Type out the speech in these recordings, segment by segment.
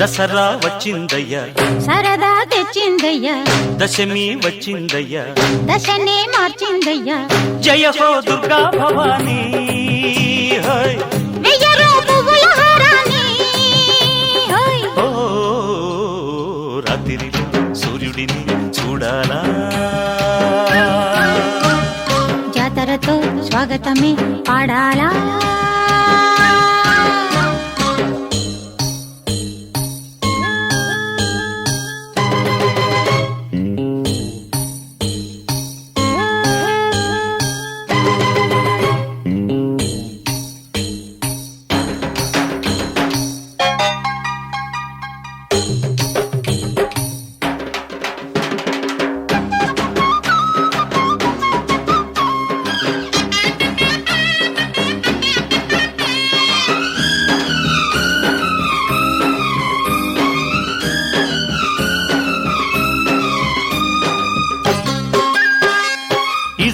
దసరా వచ్చిందయ్యా, సరదా తెచ్చిందయ్యా, దశమి వచ్చిందయ్యా, దశనే మార్చిందయ్యా. జయ హో దుర్గా భవానీ, వెయ్యరు పువ్వుల హారాన్ని. ఓ రాత్రిలో సూర్యుడిని చూడాలా, జాతరతో స్వాగతమే పాడాలా.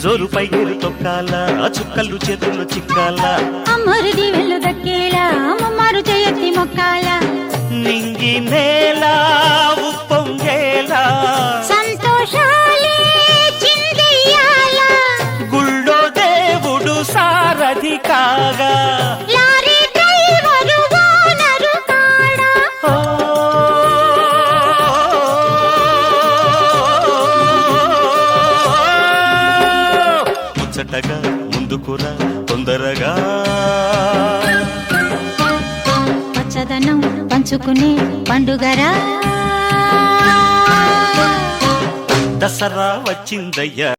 జోరు పైరు తొక్కాల, చుక్కలు చేతులు చిక్కాల, అమ్మరుది వెళ్ళు దక్కేలా, అమ్మమ్మారు చేయత్తి మొక్కాల. నింగి నేల ఉప్పొంగేలా, సంతోషాలే చిందెయ్యాల. గుళ్ళో దేవుడు సారథి కాగా, లారీ డ్రైవరు ఓనరు కాడా. ముచ్చటగా ముందుకురా తొందరగా, పచ్చదనం పంచుకునే పండుగరా. దసరా వచ్చిందయ్యా.